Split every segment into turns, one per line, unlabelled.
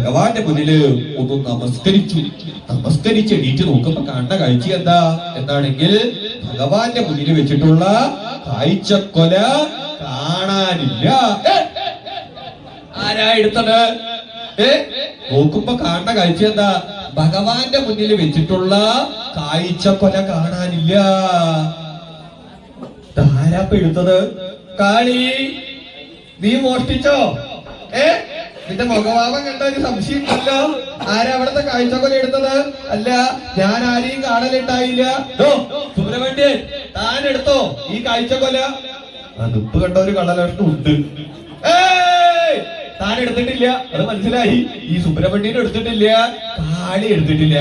ഭഗവാന്റെ മുന്നില് ഒന്ന് നമസ്കരിച്ച് എണീറ്റ് നോക്കുമ്പോ കാണുന്ന കാഴ്ച എന്താണെങ്കിൽ ഭഗവാന്റെ മുന്നിൽ വെച്ചിട്ടുള്ള കാഴ്ചക്കൊല കാണാനില്ല. ആരാ എടുത്തത്? നോക്കുമ്പോ കാണുന്ന കാഴ്ച എന്താ? ഭഗവാന്റെ മുന്നിൽ വെച്ചിട്ടുള്ള കാഴ്ചക്കൊല കാണാനില്ല. ആരാപ്പ എടുത്തത്? കാളി, നീ മോഷ്ടിച്ചോ? നിന്റെ മുഖഭാവം കണ്ട ഒരു സംശയം ഉണ്ടല്ലോ. ആരാ അവിടുത്തെ കാഴ്ചക്കൊല എടുത്തത്? അല്ല, ഞാൻ ആരെയും കാണലുണ്ടായില്ല. സുബ്രഹ്മണ്യൻ, താൻ എടുത്തോ ഈ കാഴ്ചക്കൊല? നിപ്പ് കണ്ട ഒരു കള്ളലക്ഷണം ഉണ്ട്. താൻ എടുത്തിട്ടില്ല, അത് മനസ്സിലായി. ഈ സുബ്രഹ്മണ്യൻ എടുത്തിട്ടില്ല, കാളി എടുത്തിട്ടില്ല.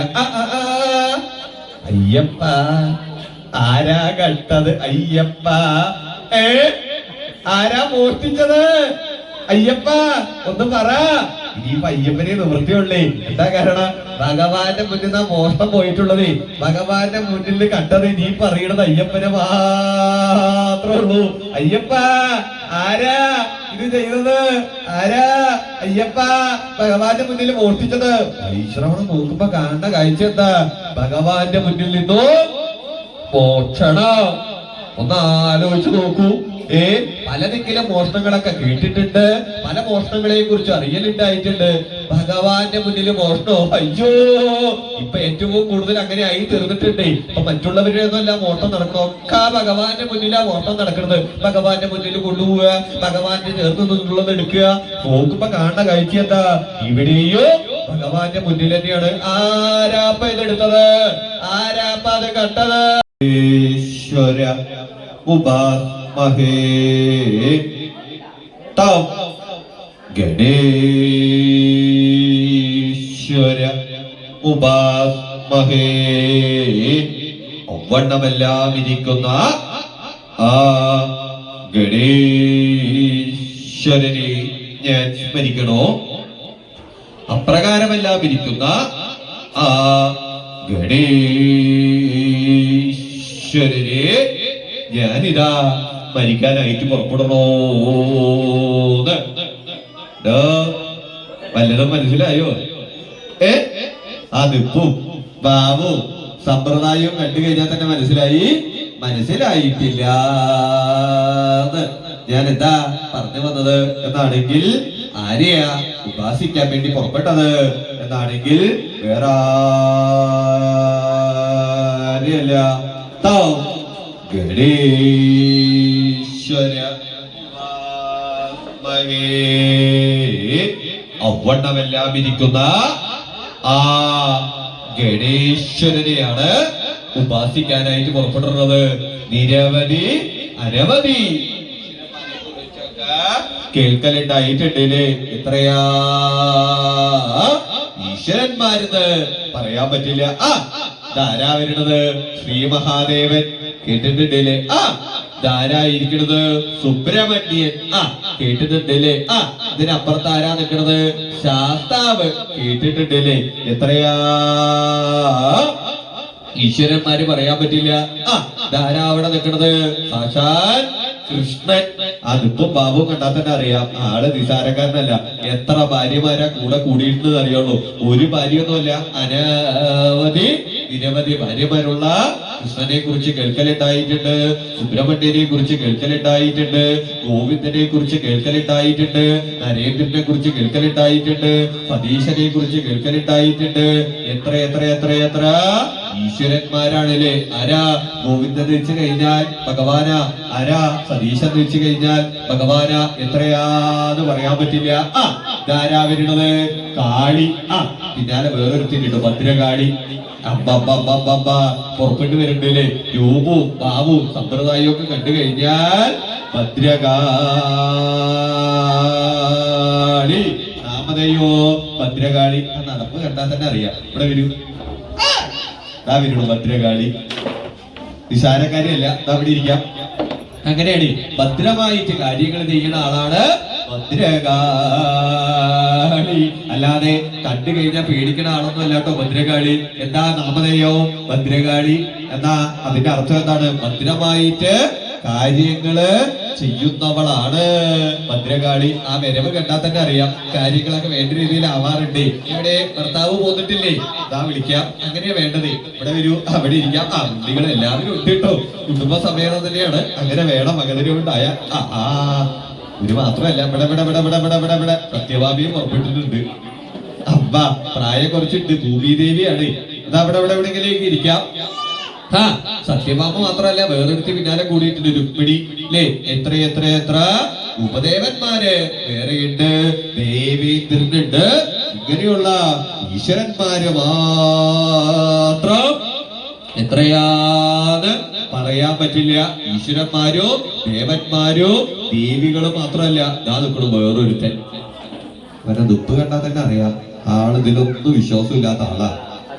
അയ്യപ്പ, ആരാ കട്ടത്? അയ്യപ്പ, ആരാ മോഷ്ടിച്ചത്? അയ്യപ്പ, ഒന്ന് പറ. ഇനിയിപ്പോ അയ്യപ്പനെ നിവൃത്തിയുള്ളേ. എന്താ കാരണം? ഭഗവാന്റെ മുന്നിൽ നിന്നാ മോഷണം പോയിട്ടുള്ളത്. ഭഗവാന്റെ മുന്നിൽ കണ്ടത് നീ പറയണത് അയ്യപ്പനെ മാത്രമേ ഉള്ളൂ. അയ്യപ്പ, ആരാ ഇത് ചെയ്തത്? ആരാ? അയ്യപ്പ, ഭഗവാന്റെ മുന്നിൽ മോഷ്ടിച്ചത്. വൈശ്രവണം നോക്കുമ്പോ കാണുന്ന കാഴ്ച എന്താ? ഭഗവാന്റെ മുന്നിൽ നിന്നോ മോഷണം. ഒന്ന് ആലോചിച്ച് നോക്കൂ. പലതെങ്കിലും മോഷണങ്ങളൊക്കെ കേട്ടിട്ടുണ്ട്, പല മോഷണങ്ങളെ കുറിച്ച് അറിയലുണ്ടായിട്ടുണ്ട്. ഭഗവാന്റെ മുന്നിൽ മോഷണോ? അയ്യോ, ഇപ്പൊ ഏറ്റവും കൂടുതൽ അങ്ങനെ ആയി തീർന്നിട്ടുണ്ട്. ഇപ്പൊ മറ്റുള്ളവരൊന്നുമല്ല മോഷണം നടക്കണം, ഒക്കെ ഭഗവാന്റെ മുന്നിലാ മോഷണം നടക്കുന്നത്. ഭഗവാന്റെ മുന്നിൽ കൊണ്ടുപോവുക, ഭഗവാന്റെ ചേർത്ത് നിന്നുള്ളത് എടുക്കുക. നോക്കുമ്പോ കാണുന്ന കാഴ്ച എന്താ? ഇവിടെയോ ഭഗവാന്റെ മുന്നിൽ തന്നെയാണ്. ആരാപ്പ ഇതെടുത്തത്? ആരാപ്പ അത് കണ്ടത്? ഈശ്വര ഉപാസ്മഹേ തം ഗണേശ്വര ഉപാസ്മഹേ. ഒവ്വണ്ണമെല്ലാം ഇരിക്കുന്ന ആ ഗണേശ്വരനെ ഞാൻ സ്മരിക്കണോ? അപ്രകാരമെല്ലാം ഇരിക്കുന്ന ആ ഗണേശ്വരനെ ഞാനിതാ മരിക്കാനായിട്ട് പുറപ്പെടണോന്ന്. വല്ലതും മനസ്സിലായോ? അതിപ്പും ഭാവവും സമ്പ്രദായവും കണ്ടു കഴിഞ്ഞാൽ തന്നെ മനസ്സിലായിട്ടില്ല. ഞാൻ എന്താ പറഞ്ഞു വന്നത് എന്നാണെങ്കിൽ, ആരെയാ ഉപാസിക്കാൻ വേണ്ടി പുറപ്പെട്ടത് എന്നാണെങ്കിൽ വേറെ ആരെയല്ല, ഗണേശ്വര അവണ്ണമെല്ലാം ഇരിക്കുന്ന ആ ഗണേശ്വരനെയാണ് ഉപാസിക്കാനായിട്ട് പുറപ്പെട്ടിരുന്നത്. നിരവധി അനവധി കേൾക്കലുണ്ടായിട്ടുണ്ടല്ലേ. എത്രയാ ഈശ്വരന്മാരെന്ന് പറയാൻ പറ്റില്ല. ധാരാ വരുന്നത് ശ്രീ മഹാദേവൻ, കേട്ടിട്ടുണ്ടല്ലേ. ധാരായിരിക്കണത് സുബ്രഹ്മണ്യൻ, കേട്ടിട്ടുണ്ടല്ലേ. ഇതിനപ്പുറത്ത് ആരാ നിൽക്കണത്? ശാസ്താവ്, കേട്ടിട്ടുണ്ടല്ലേ. എത്രയാ ഈശ്വരന്മാര് പറയാൻ പറ്റില്ല. ധാരാ അവിടെ നിൽക്കണത് സാക്ഷാൽ കൃഷ്ണൻ. അതിപ്പോ ബാബു കണ്ടാൽ തന്നെ അറിയാം, ആള് നിസാരക്കാരനല്ല. എത്ര ഭാര്യമാരാ കൂടെ കൂടിയിട്ടെന്ന് അറിയുള്ളൂ. ഒരു ഭാര്യയൊന്നുമല്ല, നിരവധി ഭാര്യമാരുള്ള കൃഷ്ണനെ കുറിച്ച് കേൾക്കലുണ്ടായിട്ടുണ്ട്, സുബ്രഹ്മണ്യനെ കുറിച്ച് കേൾക്കലുണ്ടായിട്ടുണ്ട്, ഗോവിന്ദനെ കുറിച്ച് കേൾക്കലുണ്ടായിട്ടുണ്ട്, നരേന്ദ്രനെ കുറിച്ച് കേൾക്കലുണ്ടായിട്ടുണ്ട്, സതീശനെ കുറിച്ച് കേൾക്കലുണ്ടായിട്ടുണ്ട്. എത്ര എത്ര എത്ര എത്ര ഈശ്വരന്മാരാണല്ലേ. ആരാ? ഗോവിന്ദൻ വെച്ച് കഴിഞ്ഞാൽ ഭഗവാനാ. ആരാ? സതീശൻ വെച്ച് കഴിഞ്ഞാൽ ഭഗവാനാ. എത്രയാന്ന് പറയാൻ പറ്റില്ല. ഇതാരാ വരുന്നത്? കാളി. പിന്നാലെ വേറൊരുത്തിട്ടുണ്ട്, ഭദ്രകാളി. അബ്ബ പുറപ്പെട്ടു വരുന്നുണ്ടല്ലേ. രൂപവും ഭാവവും സമ്പ്രദായവും ഒക്കെ കണ്ടു കഴിഞ്ഞാൽ ഭദ്രകാളി. നാമതയോ ഭദ്രകാളി. നടപ്പ് കണ്ടാൽ തന്നെ അറിയാം. ഇവിടെ വരൂ, വരുള്ളൂ ഭദ്രകാളി. നിസാരക്കാരിയല്ല, അവിടെ ഇരിക്കാം. അങ്ങനെയാണ് ഭദ്രമായിട്ട് കാര്യങ്ങൾ ചെയ്യുന്ന ആളാണ് ഭദ്രകാളി. അല്ലാതെ കണ്ടു കഴിഞ്ഞാൽ പേടിക്കുന്ന ആളൊന്നും അല്ലാട്ടോ ഭദ്രകാളി. എന്താ നാമധേയോ ഭദ്രകാളി? എന്നാ അതിന്റെ അർത്ഥം എന്താണ്? ഭദ്രമായിട്ട് കാര്യങ്ങള് ചെയ്യുന്നവളാണ് ഭദ്രകാളി. ആ വരവ് കണ്ടാൽ തന്നെ അറിയാം കാര്യങ്ങളൊക്കെ വേണ്ട രീതിയിൽ ആവാറുണ്ട്. ഇവിടെ ഭർത്താവ് പോന്നിട്ടില്ലേ, അതാ വിളിക്കാം, അങ്ങനെയാ വേണ്ടത്. ഇവിടെ വരൂ, അവിടെ ഇരിക്കാം. ആ കുട്ടികൾ എല്ലാവരും ഉണ്ട് കേട്ടോ, കുടുംബ സമേതം തന്നെയാണ്. അങ്ങനെ വേണം. അങ്ങനെ ഉണ്ടായ ഒരു മാത്രമല്ല, ഇവിടെ സത്യഭാമിയും പുറപ്പെട്ടിട്ടുണ്ട്. അമ്മ പ്രായം കുറച്ചിട്ട് ഭൂമിദേവിയാണ്. അതാ അവിടെ എവിടെയെങ്കിലും ഇരിക്കാം. സത്യഭാമ മാത്രമല്ല, വേറെടുത്ത് പിന്നാലെ കൂടിയിട്ടുണ്ട് രുക്മിണി അല്ലേ. എത്ര ഉപദേവന്മാര് വേറെയുണ്ട്, ദേവേന്ദ്രനുണ്ട്. ഇങ്ങനെയുള്ള ഈശ്വരന്മാര് മാത്രം എത്രയാന്ന് പറയാൻ പറ്റില്ല. ഈശ്വരന്മാരോ ദേവന്മാരോ ദേവികളോ മാത്രമല്ല, ഞാൻ നിൽക്കണം വേറൊരുത്തൻ. അവന്റെ ദുപ്പ് കണ്ടാൽ തന്നെ അറിയാം ആള് ഇതിലൊന്നും വിശ്വാസമില്ലാത്ത ആളാ.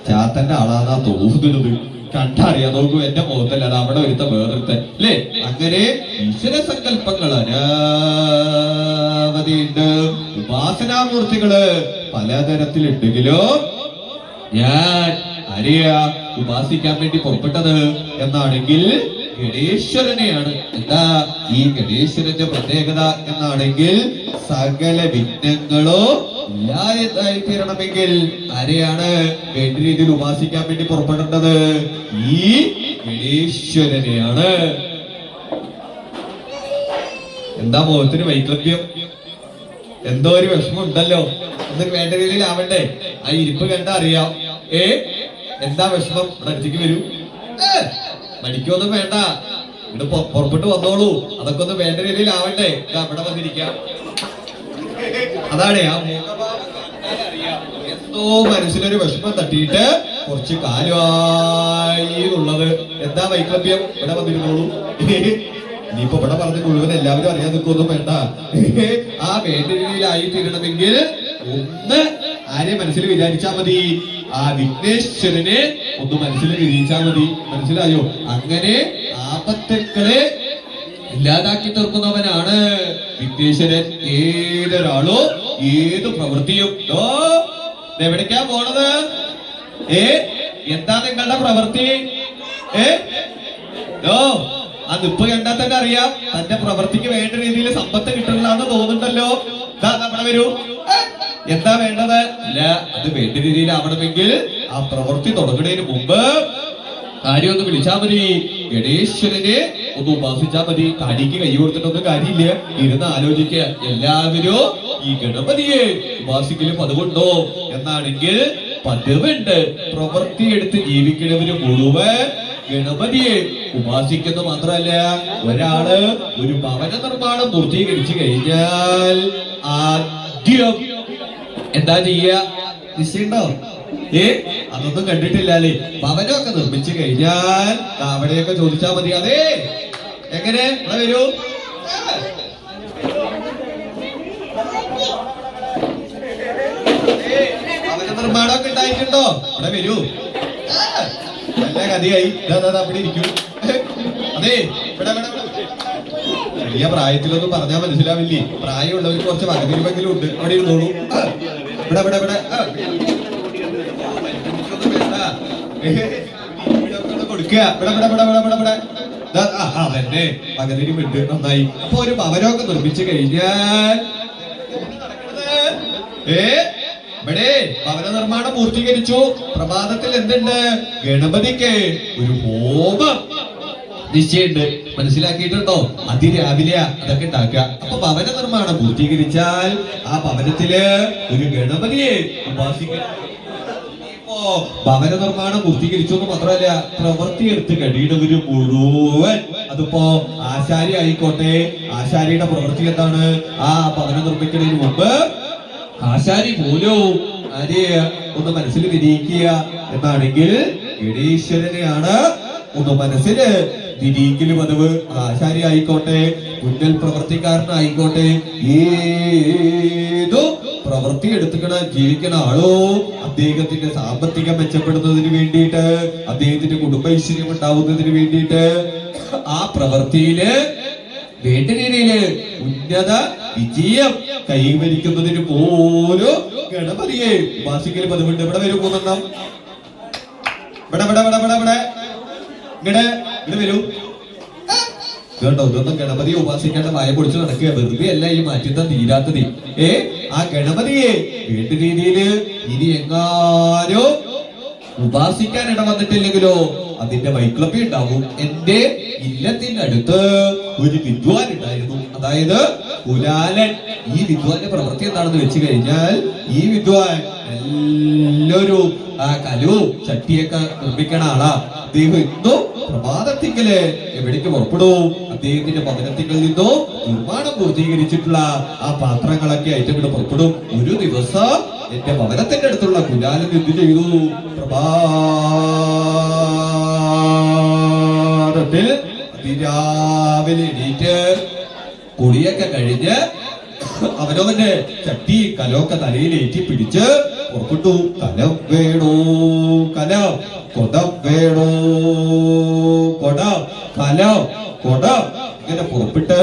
ചാത്തന്റെ ആളാന്നാ തോന്നുന്നത്. കണ്ടറിയാം, നോക്കൂ എന്റെ മുഖത്തല്ല, അത് അവിടെ ഒരുത്ത വേറൊരുത്തൻ അല്ലേ. അങ്ങനെ ഈശ്വര സങ്കല്പങ്ങൾ അനാവധിയുണ്ട്. ഉപാസനാമൂർത്തികള് പലതരത്തിലുണ്ടെങ്കിലോ ഞാൻ ആരെയാ ഉപാസിക്കാൻ വേണ്ടി പുറപ്പെട്ടത് എന്നാണെങ്കിൽ ഗണേശ്വരനെയാണ്. എന്താ ഈ ഗണേശ്വരന്റെ പ്രത്യേകത എന്നാണെങ്കിൽ സകല വിഘ്നങ്ങളോ ഇല്ലാതായി തീരണമെങ്കിൽ ആരെയാണ് വേണ്ട രീതിയിൽ ഉപാസിക്കാൻ വേണ്ടി പുറപ്പെടേണ്ടത്? ഈ ഗണേശ്വരനെയാണ്. എന്താ മുഖത്തിന് വൈക്ലഭ്യം? എന്തോ ഒരു വിഷമം ഉണ്ടല്ലോ. ഒന്ന് വേണ്ട രീതിയിൽ ആവണ്ടേ? ആ ഇരിപ്പ് കണ്ടാ അറിയാം. എന്താ വിഷമം? ഇവിടെ അടുത്തേക്ക് വരൂ. മടിക്കൊന്നും വേണ്ട, ഇവിടെ പുറപ്പെട്ടു വന്നോളൂ. അതൊക്കെ ഒന്ന് വേണ്ട രീതിയിൽ ആവണ്ടേ? ഇവിടെ വന്നിരിക്കാം. അതാണ് ആ എന്തോ മനസ്സിലൊരു വിഷമം തട്ടിയിട്ട് കുറച്ച് കാലമായി എന്നുള്ളത്. എന്താ വൈക്ലഭ്യം? ഇവിടെ വന്നിരുന്നോളൂ. ഇനിയിപ്പോ ഇവിടെ പറഞ്ഞ് മുഴുവൻ എല്ലാവരും അറിയാൻ നിൽക്കൊന്നും വേണ്ട. ആ വേണ്ട രീതിയിലായി തീരണമെങ്കിൽ ഒന്ന് ആരെ മനസ്സിൽ വിചാരിച്ചാ മതി? ആ വിഘ്നേശ്വരനെ ഒന്ന് മനസ്സിൽ വിചാരിച്ചാ മതി. മനസ്സിലായോ? അങ്ങനെ ആപത്തുക്കളെ ഇല്ലാതാക്കി തീർക്കുന്നവനാണ് വിഘ്നേശ്വരൻ. ഏതൊരാളോ ഏത് പ്രവൃത്തിയും എവിടേക്കാ പോണത്? എന്താ നിങ്ങളുടെ പ്രവൃത്തി? ആ നിപ്പ് കണ്ടാൽ തന്നെ അറിയാം തന്റെ പ്രവൃത്തിക്ക് വേണ്ട രീതിയിൽ സമ്പത്ത് കിട്ടണമെന്ന് തോന്നുന്നുണ്ടല്ലോ. നമ്മളെ വരൂ. എന്താ വേണ്ടത്? അല്ല, അത് വേണ്ട രീതിയിൽ ആവണമെങ്കിൽ ആ പ്രവൃത്തി തുടങ്ങുന്നതിന് മുമ്പ് കാര്യം ഒന്ന് വിളിച്ചാ മതി. ഗണേശ്വരനെ ഒന്ന് ഉപാസിച്ചാ മതി. കാടിക്ക് കൈ കൊടുത്തിട്ടൊന്നും കാര്യമില്ല. ഇരുന്ന് ആലോചിക്കുക. എല്ലാവരും ഈ ഗണപതിയെ ഉപാസിക്കലും അതുകൊണ്ടോ എന്നാണെങ്കിൽ പതിവുണ്ട്. പ്രവൃത്തി എടുത്ത് ജീവിക്കുന്നവര് മുഴുവൻ ഗണപതിയെ ഉപാസിക്കുന്നു. മാത്രമല്ല, ഒരാള് ഒരു ഭവന നിർമ്മാണം പൂർത്തീകരിച്ചു കഴിഞ്ഞാൽ ആദ്യം എന്താ ചെയ്യ? നിശ്ചയുണ്ടോ? അതൊന്നും കണ്ടിട്ടില്ലേ? ഭവനമൊക്കെ നിർമ്മിച്ചു കഴിഞ്ഞാൽ അവിടെയൊക്കെ ചോദിച്ചാൽ മതി. അതെ, എങ്ങനെ? ഇവിടെ വരൂ. ഭവന നിർമ്മാണമൊക്കെ ഉണ്ടായിട്ടുണ്ടോ? ഇവിടെ വരൂ. നല്ല കഥയായി. അവിടെ ഇരിക്കൂ. അതെ, ഇവിടെ വലിയ പ്രായത്തിലൊന്നും പറഞ്ഞാൽ മനസ്സിലാവില്ലേ. പ്രായമുള്ളവർക്ക് കുറച്ച് വകതിരിവെങ്കിലും ഉണ്ട്. അവിടെ ഇരുന്നോളൂ. ഇവിടെ ഇവിടെ ഇവിടെ കൊടുക്കുക. അതന്നെ പകതിരിവുണ്ട്. നന്നായി. അപ്പൊ ഒരു ഭവനമൊക്കെ നിർമ്മിച്ചു കഴിഞ്ഞാൽ ഇവിടെ ഭവന നിർമ്മാണം പൂർത്തീകരിച്ചു. പ്രഭാതത്തിൽ എന്തുണ്ട്? ഗണപതിക്ക് ഒരു ഹോമം നിശ്ചയുണ്ട്. മനസ്സിലാക്കിയിട്ടുണ്ടോ? അതിരാവിലെ അതൊക്കെ ഉണ്ടാക്കുക. അപ്പൊ ഭവന നിർമ്മാണം പൂർത്തീകരിച്ചാൽ ആ ഭവനത്തില് ഒരു ഗണപതിയെ ഉപാസിക്കുക. ഭവന നിർമ്മാണം പൂർത്തീകരിച്ചു എന്ന് മാത്രമല്ല, പ്രവൃത്തി എടുത്ത് കഴിയുന്നവര് മുഴുവൻ, അതിപ്പോ ആശാരി ആയിക്കോട്ടെ, ആശാരിയുടെ പ്രവൃത്തി എന്താണ്? ആ ഭവനം നിർമ്മിക്കുന്നതിന് മുമ്പ് ആശാരി പോലും ആരെ ഒന്ന് മനസ്സിൽ വിരിയിക്കുക എന്നാണെങ്കിൽ ഗണേശ്വരനെയാണ് ഒന്ന് മനസ്സില് വിരിയിക്കല് പതിവ്. ആശാരി ആയിക്കോട്ടെ, മുന്നൽ പ്രവർത്തിക്കാരനായിക്കോട്ടെ, ഏതോ പ്രവൃത്തി എടുത്തുക്കണ ജീവിക്കണ ആളോ അദ്ദേഹത്തിന്റെ സാമ്പത്തികം മെച്ചപ്പെടുന്നതിന് വേണ്ടിയിട്ട്, അദ്ദേഹത്തിന്റെ കുടുംബ ഐശ്വര്യം ഉണ്ടാവുന്നതിന് വേണ്ടിയിട്ട് ആ പ്രവൃത്തിയില് വേണ്ട രീതിയില് ഉന്നത വിജയം കൈവരിക്കുന്നതിന് പോലും ഗണപതിയെ ഉപാസിക്കൽ പതിവുണ്ട്. ഇവിടെ വരും മൂന്നെണ്ണം. ഇവിടെ ഇവിടെ ഇവിടെ ഇവിടെ ഇവിടെ ഇവിടെ ഇവിടെ വരൂ. കേട്ടോ, ഇതൊന്നും ഗണപതി ഉപാസിക്കേണ്ട വായ പൊളിച്ചു നടക്കുക, വെറുതെ അല്ല ഈ മാറ്റുന്ന തീരാത്തത്. ആ ഗണപതിയെ വേണ്ട രീതിയില് ഇനി എങ്ങാനോ ഉപാസിക്കാൻ ഇട വന്നിട്ടില്ലെങ്കിലോ അതിന്റെ വൈക്ലഭ്യം ഉണ്ടാവും. എന്റെ ഇല്ലത്തിന്റെ അടുത്ത് ഒരു വിദ്വാൻ ഉണ്ടായിരുന്നു, അതായത് കുലാലൻ. ഈ വിദ്വാന്റെ പ്രവൃത്തി എന്താണെന്ന് വെച്ച് കഴിഞ്ഞാൽ, ഈ വിദ്വാൻ നല്ലൊരു കലവും ചട്ടിയൊക്കെ നിർമ്മിക്കണ ആളാ. അദ്ദേഹം ഇന്നും പ്രഭാതത്തിങ്കല് എവിടേക്ക് പുറപ്പെടും, അദ്ദേഹത്തിന്റെ ഭവനത്തിങ്കിൽ നിന്നോ നിർമ്മാണം പൂർത്തീകരിച്ചിട്ടുള്ള ആ പാത്രങ്ങളൊക്കെ ആയിട്ട് പുറപ്പെടും. ഒരു ദിവസം എന്റെ ഭവനത്തിന്റെ അടുത്തുള്ള കുലാലൻ എന്ത് ചെയ്തു, പ്രഭാതത്തിൽ അതിരാവിലെ എണീറ്റ് കുളിയൊക്കെ കഴിഞ്ഞ് അവനവന്റെ ചട്ടി കലമൊക്കെ തലയിലേറ്റി പിടിച്ച് പുറപ്പെട്ടു. കലം വേണോ കലം, കൊടം വേണോ കൊടം, കലം കൊടം, ഇങ്ങനെ പുറപ്പെട്ട്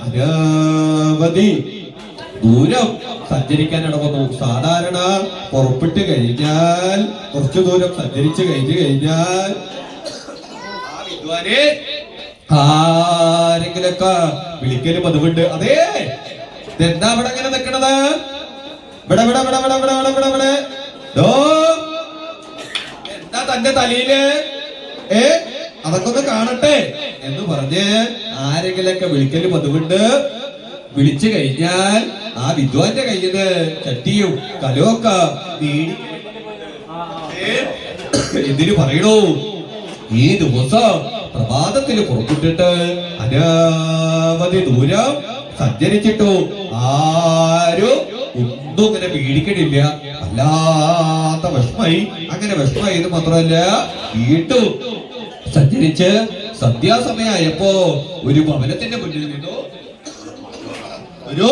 അനവധി ദൂരം സഞ്ചരിക്കാൻ ഇടവന്നു. സാധാരണ പുറപ്പെട്ട് കഴിഞ്ഞാൽ കുറച്ചു ദൂരം സഞ്ചരിച്ചു കഴിഞ്ഞാൽ ആ വിദ്വാനെ ആരെങ്കിലൊക്കെ വിളിക്കല് പതിവുണ്ട്. അതേ, എന്താ അവിടെ അങ്ങനെ നിക്കണത്, ഇവിടെ ഇവിടെ ഇവിടെ ഇവിടെ ഇവിടെ ഇവിടെ ഇവിടെ ഇവിടെ എന്താ തന്റെ തലയില്, അതൊക്കെ ഒന്ന് കാണട്ടെ എന്ന് പറഞ്ഞ് ആരെങ്കിലൊക്കെ വിളിക്കല് പതിവുണ്ട്. വിളിച്ചു കഴിഞ്ഞാൽ ആ വിദ്വാന്റെ കയ്യിൽ നിന്ന് ചട്ടിയും കലമൊക്കെ എന്തിനു പറയണോ, ഈ ദിവസം പ്രഭാതത്തിൽ പുറപ്പെട്ടിട്ട് അനവധി ദൂരം സഞ്ചരിച്ചിട്ടു ആരും ഒന്നും ഇങ്ങനെ പേടിക്കണില്ല. വല്ലാത്ത വിഷമായി. അങ്ങനെ വിഷമായത് മാത്രമല്ല, വീട്ടു സഞ്ചരിച്ച് സന്ധ്യാസമയമായപ്പോ ഒരു ഭവനത്തിന്റെ മുന്നിൽ നിന്നു ഒരു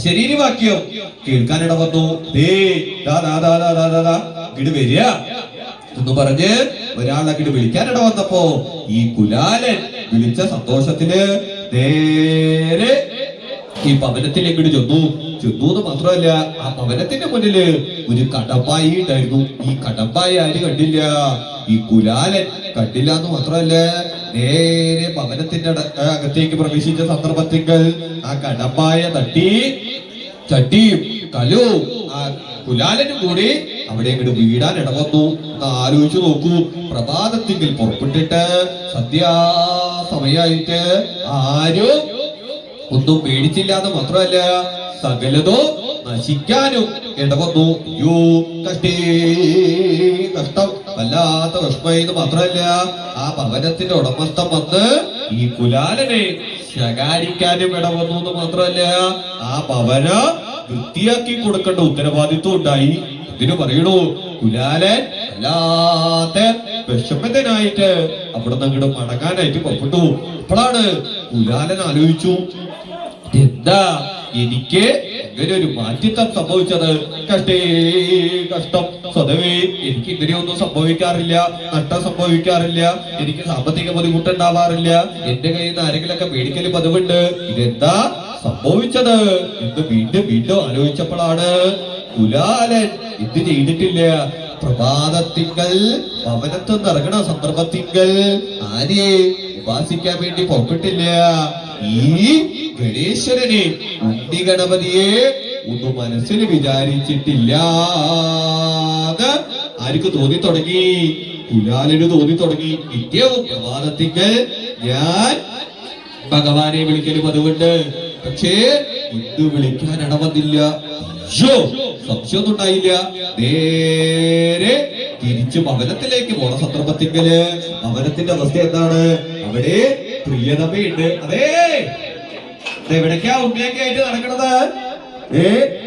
ശരീരവാക്യം കേൾക്കാനിട വന്നു. ഇങ്ങട് വരിക എന്ന് പറഞ്ഞ് ഒരാൾ അങ്ങോട്ട് വിളിക്കാനിട വന്നപ്പോ ഈ കുലാലൻ വിളിച്ച സന്തോഷത്തില് നേരെ ഈ ഭവനത്തിലേക്ക് ചെന്നു എന്ന് മാത്രമല്ല, ആ ഭവനത്തിന്റെ മുന്നില് ഒരു കടമ്പായി ഉണ്ടായിരുന്നു. ഈ കടമ്പായി ആര് കണ്ടില്ല, ഈ കുലാലൻ കണ്ടില്ല എന്ന് മാത്രമല്ല, നേരെ ഭവനത്തിന്റെ അകത്തേക്ക് പ്രവേശിച്ച സന്ദർഭത്തിൽ ആ കടമ്പായ തട്ടി ചട്ടിയും കലവും ആ കുലാലനും കൂടി അവിടെ ഇങ്ങോട്ട് വീടാൻ ഇടവന്നു. എന്ന് ആലോചിച്ചു നോക്കൂ, പ്രഭാതത്തിൽ പുറപ്പെട്ടിട്ട് സന്ധ്യാസമയായിട്ട് ആരും ഒന്നും പേടിച്ചില്ലാതെ മാത്രമല്ല, സകലതോ നശിക്കാനും ഇടവന്നു. യോ കഷ്ടേ കഷ്ടം, വല്ലാത്ത വിഷമയെന്ന് മാത്രമല്ല, ആ ഭവനത്തിന്റെ ഉടമസ്ഥൻ വന്ന് ഈ കുലാലനെ ശകാരിക്കാനും ഇടവന്നു എന്ന് മാത്രമല്ല, ആ ഭവന വൃത്തിയാക്കി കൊടുക്കേണ്ട ഉത്തരവാദിത്വം ഉണ്ടായി. ഇതിന് പറയണു, കുലാലൻ വല്ലാത്ത വിഷമതനായിട്ട് അവിടെ നിന്ന് അങ്ങോട്ട് മടങ്ങാനായിട്ട് പുറപ്പെട്ടു. അപ്പോഴാണ് കുലാലൻ ആലോചിച്ചു, എന്താ എനിക്ക് ഇങ്ങനെ ഒരു മാറ്റിത്തം സംഭവിച്ചത്, കഷ്ടേ കഷ്ടം. സ്വതവേ എനിക്ക് ഇങ്ങനെയൊന്നും സംഭവിക്കാറില്ല, നഷ്ടം സംഭവിക്കാറില്ല, എനിക്ക് സാമ്പത്തിക ബുദ്ധിമുട്ടുണ്ടാവാറില്ല, എന്റെ കയ്യിൽ നിന്ന് ആരെങ്കിലൊക്കെ മേടിക്കല് പതിവുണ്ട്, ഇതെന്താ സംഭവിച്ചത് എന്ന് വീണ്ടും വീണ്ടും ആലോചിച്ചപ്പോഴാണ് കുലാലൻ ഇത് ചെയ്തിട്ടില്ല. പ്രഭാതത്തിങ്കൽ ഭവനത്തുനിന്ന് ഇറങ്ങണ സന്ദർഭത്തിങ്കൽ ആരെ ഉപാസിക്കാൻ വേണ്ടി പുറപ്പെട്ടില്ല. ഈ ഗണേശ്വരനെ, ഉണ്ണി ഗണപതിയെ ഒന്ന് മനസ്സിൽ വിചാരിച്ചിട്ടില്ല. ആർക്ക് തോന്നി തുടങ്ങി, കുലാലന് തോന്നി തുടങ്ങി. നിത്യവും പ്രഭാതത്തിങ്കൽ ഞാൻ ഭഗവാനെ വിളിക്കല് പതിവുണ്ട്, പക്ഷേ ഇന്ന് വിളിക്കാൻ ഇടവന്നില്ല. സംശയമൊന്നും ഉണ്ടായില്ല. നേരെ തിരിച്ചു ഭവനത്തിലേക്ക് പോണ സന്ദർഭത്തിങ്കല് ഭവനത്തിന്റെ അവസ്ഥ എന്താണ്, അവിടെ പ്രിയതമയുണ്ട്. അതേ, എവിടേക്കാ ഉണ്ണിയൊക്കെ ആയിട്ട് നടക്കണത്,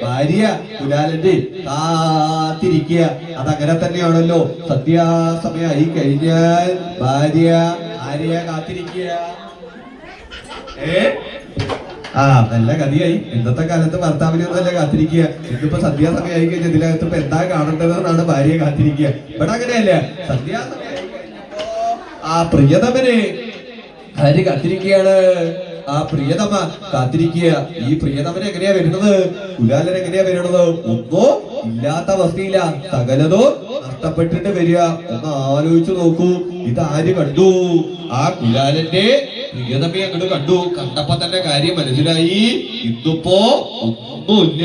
ഭാര്യ കുലാലന്റെ കാത്തിരിക്കുക. അതങ്ങനെ തന്നെയാണല്ലോ, സന്ധ്യാസമയമായി കഴിഞ്ഞാൽ ഭാര്യ ആരെയാ കാത്തിരിക്കുക. നല്ല കഥയായി. ഇന്നത്തെ കാലത്ത് ഭർത്താവിനൊന്നല്ല കാത്തിരിക്കുക. ഇതിപ്പോ സന്ധ്യാസമയമായി കഴിഞ്ഞാൽ ഇതിനകത്ത് ഇപ്പൊ എന്താ കാണേണ്ടതെന്നാണ് ഭാര്യയെ കാത്തിരിക്കുക. ഇവിടെ അങ്ങനെയല്ല, സന്ധ്യാസമയമായി കഴിഞ്ഞപ്പോ ആ പ്രിയതമനെ ആര് കാത്തിരിക്കുകയാണ്, ആ പ്രിയതമ കാത്തിരിക്കുക. ഈ പ്രിയതമൻ എങ്ങനെയാ വരുന്നത്, കുലാലൻ എങ്ങനെയാ വരുന്നത്, ഒന്നോ ഇല്ലാത്ത അവസ്ഥയില്ല, സകലതോ നഷ്ടപ്പെട്ടിട്ട് വരിക. ഒന്ന് ആലോചിച്ചു നോക്കൂ, ഇതാര് കണ്ടു? ആ കുലാലന്റെ പ്രിയതമയെ അങ്ങോട്ട് കണ്ടു. കണ്ടപ്പോ തന്നെ കാര്യം മനസ്സിലായി. ഇന്നിപ്പോ ഒന്നുമില്ല,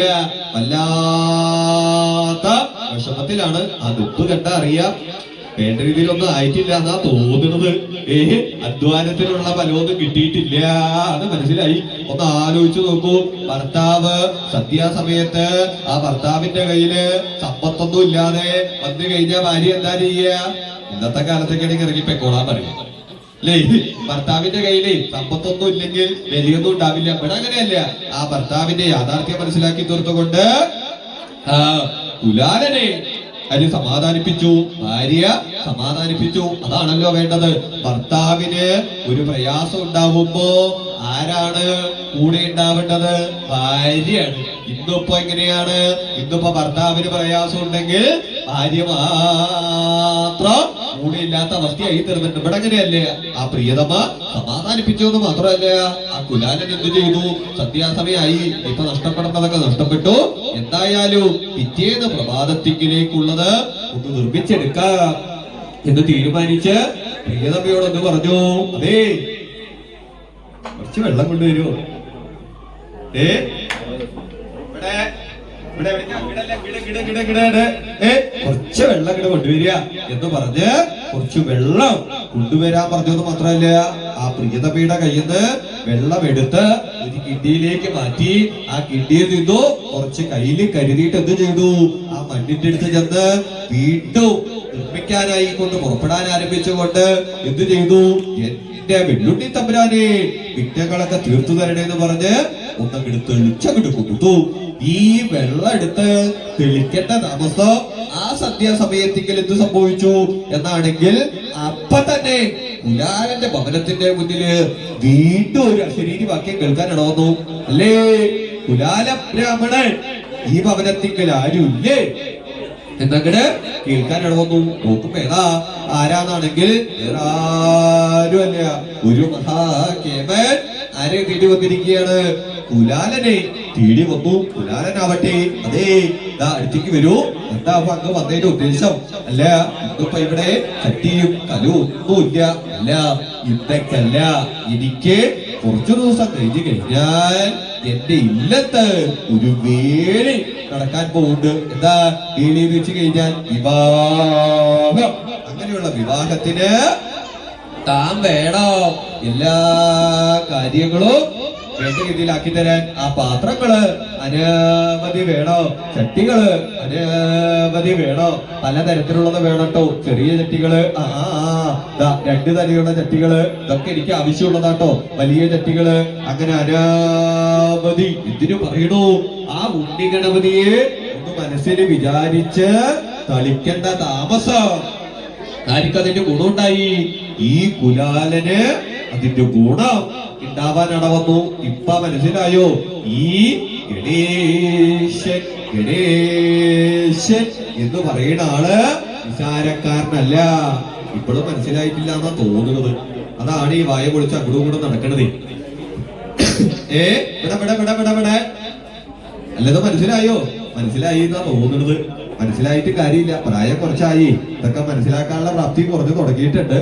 വല്ലാത്ത വിഷമത്തിലാണ്. ആ ദുഃഖ് കണ്ടാ അറിയാം വേണ്ട രീതിയിലൊന്നും ആയിട്ടില്ല എന്നാ തോന്നുന്നത്. അധ്വാനത്തിനുള്ള ഫലമൊന്നും കിട്ടിയിട്ടില്ല അത് മനസ്സിലായി. ഒന്ന് ആലോചിച്ചു നോക്കൂ, ഭർത്താവ് സന്ധ്യാസമയത്ത് ആ ഭർത്താവിന്റെ കയ്യില് സമ്പത്തൊന്നും ഇല്ലാതെ വന്നു കഴിഞ്ഞാൽ ഭാര്യ എന്താ ചെയ്യുക? ഇന്നത്തെ കാലത്തൊക്കെയാണെങ്കിൽ ഇറങ്ങിപ്പോയിക്കോളാൻ പറയും അല്ലേ? ഭർത്താവിന്റെ കയ്യില് സമ്പത്തൊന്നും ഇല്ലെങ്കിൽ വലിയൊന്നും ഉണ്ടാവില്ല. ഇവിടെ അങ്ങനെയല്ല. ആ ഭർത്താവിന്റെ യാഥാർത്ഥ്യം മനസ്സിലാക്കി തീർത്തുകൊണ്ട് കുലാലനെ അത് സമാധാനിപ്പിച്ചു, ഭാര്യ സമാധാനിപ്പിച്ചു. അതാണല്ലോ വേണ്ടത്. ഭർത്താവിന് ഒരു പ്രയാസം ഉണ്ടാവുമ്പോ ആരാണ് കൂടെ ഉണ്ടാവേണ്ടത്? ഭാര്യയാണ്. ഇന്നിപ്പോ എങ്ങനെയാണ്? ഇന്നിപ്പോ ഭർത്താവിന് പ്രയാസം ഉണ്ടെങ്കിൽ ഭാര്യ മാത്രം കൂടെ ഇല്ലാത്ത അവസ്ഥയായി തീർന്നിട്ട്. ഇവിടെ അങ്ങനെയല്ലേ? ആ പ്രിയതമ സമാധാനിപ്പിച്ചു എന്ന് മാത്രമല്ല, ആ കുലാലൻ എന്ത് ചെയ്തു? സന്ധ്യാസമയായി, ഇപ്പൊ നഷ്ടപ്പെടുന്നതൊക്കെ നഷ്ടപ്പെട്ടു. എന്തായാലും പിറ്റേന്ന് പ്രഭാതത്തിലേക്കുള്ളത് ഒന്ന് നിർമ്മിച്ചെടുക്കാം എന്ന് തീരുമാനിച്ച് പ്രിയതമയോടൊന്ന് പറഞ്ഞു, അതേ കുറച്ച് വെള്ളം കൊണ്ടുവരുമോ? കുറച്ച് വെള്ളം ഇങ്ങോട്ട് കൊണ്ടുവരിക എന്ന് പറഞ്ഞ് കുറച്ച് വെള്ളം കൊണ്ടുവരാൻ പറഞ്ഞത് മാത്രമല്ല, ആ പ്രിയതമയുടെ കയ്യിൽ നിന്ന് വെള്ളം എടുത്ത് ഒരു കിണ്ടിയിലേക്ക് മാറ്റി. ആ കിണ്ടിയിൽ നിന്നു കുറച്ച് കയ്യിൽ കരുതിയിട്ട് എന്ത് ചെയ്തു? ആ മണ്ണിന്റെ അടുത്ത് ചെന്ന് വീണ്ടും നിർമ്മിക്കാനായി കൊണ്ട് പുറപ്പെടാൻ ആരംഭിച്ചുകൊണ്ട് എന്ത് ചെയ്തു? എന്റെ വെള്ളുണ്ണി തമ്പുരാനെ, വിഘ്നങ്ങളൊക്കെ തീർത്തു തരണേന്ന് പറഞ്ഞ് ഒന്നങ്ങോട്ട് തെളിച്ചങ്ങോട്ട് കൊടുത്തു. ഈ വെള്ളം എടുത്ത് തെളിക്കേണ്ട താമസം ആ സന്ധ്യാസമയത്തേക്ക് എന്ത് സംഭവിച്ചു എന്നാണെങ്കിൽ, അപ്പൊ തന്നെ കുലാലന്റെ ഭവനത്തിന്റെ മുന്നില് വീണ്ടും ഒരു അശരീരി വാക്യം കേൾക്കാൻ ഇടവന്നു. അല്ലേ കുലാല ബ്രാഹ്മണൻ, ഈ ഭവനത്തിങ്കൽ ആരുമില്ലേ എന്നങ്ങട് കേൾക്കാൻ ഇടവന്നു. നോക്കുമ്പോ ഏതാ ആരാന്നാണെങ്കിൽ ആരുമല്ല, ഒരു മഹാകേമൻ ആരെ തേടി വന്നിരിക്കുകയാണ്? കുലാലനെ തേടി വന്നു. കുലാലനാവട്ടെ, അതേ അടുത്തേക്ക് വരൂ. എന്താ അങ്ങ് വന്നതിന്റെ ഉദ്ദേശം? അല്ല, ഇന്നിപ്പോ ഇവിടെ ചട്ടിയും കലവും ഒന്നുമില്ല. അല്ല, ഇന്നക്കല്ല, എനിക്ക് കുറച്ചു ദിവസം കഴിഞ്ഞു കഴിഞ്ഞാൽ എന്റെ ഇല്ലത്ത് ഒരു വേളി നടക്കാൻ പോകുന്നുണ്ട്. എന്താ വേളി എന്ന് വെച്ച് കഴിഞ്ഞാൽ വിവാഹം. അങ്ങനെയുള്ള വിവാഹത്തിന് താൻ വേണോ എല്ലാ കാര്യങ്ങളും വേണ്ട രീതിയിലാക്കി തരാൻ. ആ പാത്രങ്ങള് അനവധി വേണോ, ചട്ടികള് അനവധി വേണോ, പലതരത്തിലുള്ളത് വേണട്ടോ. ചെറിയ ചട്ടികള് 2 തലയുള്ള ചട്ടികള്, ഇതൊക്കെ എനിക്ക് ആവശ്യമുള്ളതാട്ടോ. വലിയ ചട്ടികള്, അങ്ങനെ അനവധി. ഇതിനു പറയണു, ആ ഉണ്ണി ഗണപതിയെ ഒന്ന് മനസ്സിൽ വിചാരിച്ച് കളിക്കേണ്ട താമസം ആർക്കതിന്റെ ഗുണമുണ്ടായി. ഈ കുലാലന് അതിന്റെ ഗുണം ഉണ്ടാവാൻ വന്നു. ഇപ്പൊ മനസ്സിലായോ? ഈ ഗണേശൻ ഗണേശൻ എന്ന് പറയുന്ന ആള് നിസാരക്കാരനല്ല. ഇപ്പോഴും മനസ്സിലായിട്ടില്ല എന്നാ തോന്നുന്നത്. അതാണ് ഈ വായ പൊളിച്ച് അങ്ങോട്ടും കൂടെ നടക്കണത്. ഇവിടെ അല്ലത് മനസ്സിലായോ? മനസ്സിലായി എന്നാ തോന്നുന്നത്. മനസ്സിലായിട്ട് കാര്യമില്ല, പ്രായം കുറച്ചായി. ഇതൊക്കെ മനസ്സിലാക്കാനുള്ള പ്രാപ്തി കുറഞ്ഞു തുടങ്ങിയിട്ടുണ്ട്.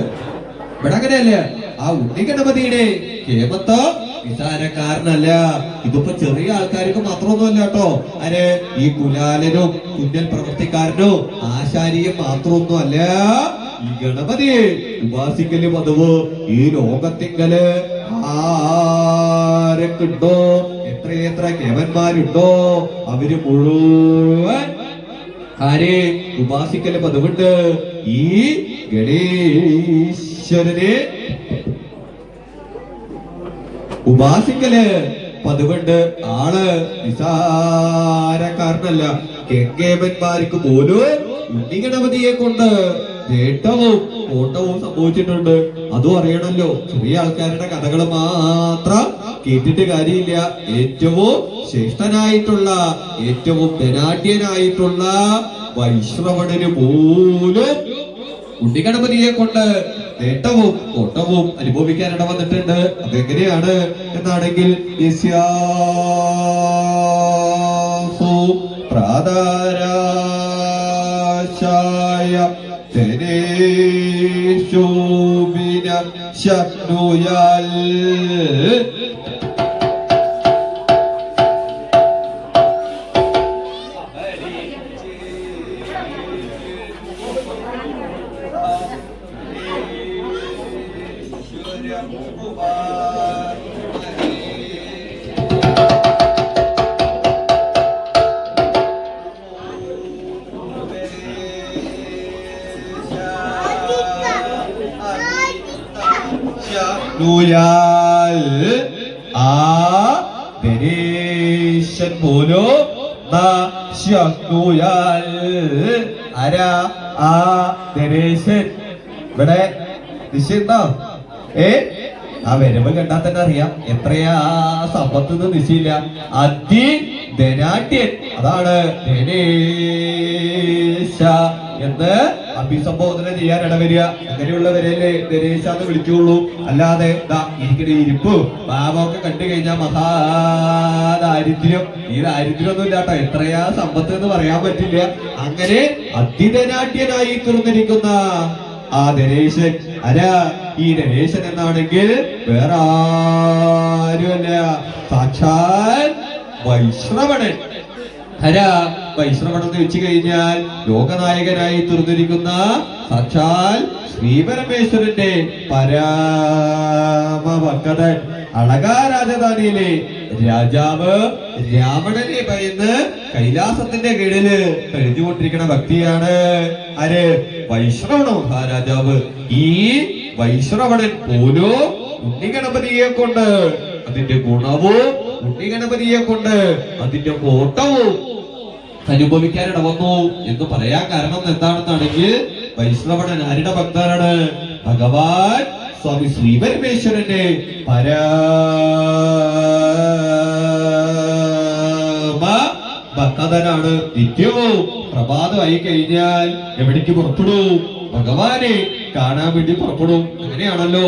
ഇവിടെ അങ്ങനെയല്ല. ആ ഉണ്ണി ഗണപതിയുടെ കേമത്തോ നിസാരക്കാരനല്ല. ഇതിപ്പോ ചെറിയ ആൾക്കാർക്ക് മാത്രമൊന്നുമല്ല കേട്ടോ. അരെ ഈ കുലാലനും തുന്നൽ പ്രവൃത്തിക്കാരനോ ആശാരിയും മാത്രമൊന്നും അല്ല. ഈ ഗണപതിയെ ഉപാസിക്കല് പതിവ് ഈ ലോകത്തിങ്കല് ആരൊക്കെ ഉണ്ടോ, എത്രയെത്ര കേവന്മാരുണ്ടോ, അവര് മുഴുവൻ ആരെ ഉപാസിക്കല് പതിവുണ്ട്. ഈ ഗണേശ്വരനെ ഉപാസിക്കല് പതിവുണ്ട്. ആള് നിസാരക്കാരനല്ല. കെങ്കേമന്മാർക്ക് പോലും ഉണ്ണി ഗണപതിയെ കൊണ്ട് നേട്ടവും ഓട്ടവും സംഭവിച്ചിട്ടുണ്ട്. അതും അറിയണല്ലോ. ചെറിയ ആൾക്കാരുടെ കഥകൾ മാത്രം കേട്ടിട്ട് കാര്യമില്ല. ഏറ്റവും ശ്രേഷ്ഠനായിട്ടുള്ള, ഏറ്റവും ധനാഢ്യനായിട്ടുള്ള വൈശ്രവണന് പോലും ഉണ്ണി ഗണപതിയെ കൊണ്ട് നേട്ടവും ഓട്ടവും അനുഭവിക്കാനിട വന്നിട്ടുണ്ട്. അതെങ്ങനെയാണ് എന്നാണെങ്കിൽ, പ്രാതാരാശ ശായ ശോഭിന ശക്നുയാൽ പോലോ ആരാ ആ ദേശൻ ഇവിടെ ദിശയുണ്ടോ? ആ വരവ് കണ്ടാൽ തന്നെ അറിയാം എത്രയാ സമ്പത്ത് ദിശയില്ല. ധനാട്യൻ അതാണ് ധനേശ എന്ന് അഭിസംബോധന ചെയ്യാൻ ഇടവരിക. അങ്ങനെയുള്ളവരല്ലേ ധനേശ എന്ന് വിളിക്കുള്ളൂ. അല്ലാതെ ഇരിക്കുന്ന ഇരിപ്പ് പാപമൊക്കെ കണ്ടു കഴിഞ്ഞാൽ മഹാദാരിദ്ര്യം. ഈ ദാരിദ്ര്യം ഒന്നും ഇല്ലാട്ടോ, എത്രയാ സമ്പത്ത് എന്ന് പറയാൻ പറ്റില്ല. അങ്ങനെ അതിധനാട്യനായി തീർന്നിരിക്കുന്ന ആ ധനേശൻ ആരാ? ഈ ധനേശൻ എന്നാണെങ്കിൽ വേറെ ആരുമല്ല, സാക്ഷാൽ വൈശ്രവണൻ. ഹരാ വൈശ്രവണം എന്ന് വെച്ച് കഴിഞ്ഞാൽ ലോകനായകനായി തീർന്നിരിക്കുന്ന സാക്ഷാൽ ശ്രീപരമേശ്വരന്റെ പരമഭക്തൻ, അളകാ രാജധാനിയിലെ രാജാവ് രാവണനെ ഭയന്ന് കൈലാസത്തിന്റെ കീഴില് കഴിഞ്ഞുകൊണ്ടിരിക്കുന്ന വ്യക്തിയാണ് ആര്? വൈശ്രവണ മഹാരാജാവ്. ഈ വൈശ്രവണൻ പോലും ഉണ്ണിഗണപതിയെ കൊണ്ട് അതിന്റെ ഗുണവും ഉണ്ണിഗണപതിയെ കൊണ്ട് അതിന്റെ കോട്ടവും അനുഭവിക്കാനിട വന്നു എന്ന് പറയാൻ കാരണം എന്താണെന്നാണെങ്കിൽ വൈഷ്ണവണൻ ആരുടെ ഭക്തനാണ്? ഭഗവാൻ സ്വാമി ശ്രീപരമേശ്വരന്റെ പരമ ഭക്തനാണ്. നിത്യവും പ്രഭാതമായി കഴിഞ്ഞാൽ എവിടേക്ക് പുറപ്പെടും? ഭഗവാനെ കാണാൻ വേണ്ടി പുറപ്പെടും. അങ്ങനെയാണല്ലോ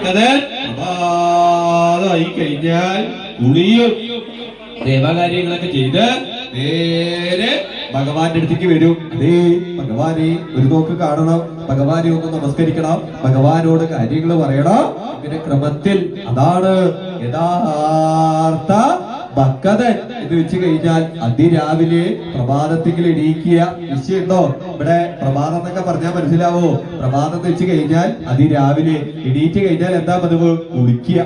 പ്രഭാതമായി കഴിഞ്ഞാൽ കുളിയും ദേവകാര്യങ്ങളൊക്കെ ചെയ്ത് നേരെ ഭഗവാന്റെ അടുത്തേക്ക് വരും. അതേ ഭഗവാനെ ഒരു നോക്ക് കാണണം, ഭഗവാനെ ഒന്ന് നമസ്കരിക്കണം, ഭഗവാനോട് കാര്യങ്ങൾ പറയണം. ഇങ്ങനെ ക്രമത്തിൽ അതാണ് യഥാർത്ഥ ഭക്തൻ എന്ന് വെച്ച് കഴിഞ്ഞാൽ അതിരാവിലെ പ്രഭാതത്തിൽ എണീക്കുക. നിശ്ചയുണ്ടോ? ഇവിടെ പ്രഭാതം എന്നൊക്കെ പറഞ്ഞാൽ മനസ്സിലാവോ? പ്രഭാതം എന്ന് വെച്ച് കഴിഞ്ഞാൽ അതിരാവിലെ എണീറ്റ് കഴിഞ്ഞാൽ എന്താ പതിവ്? കുളിക്കുക.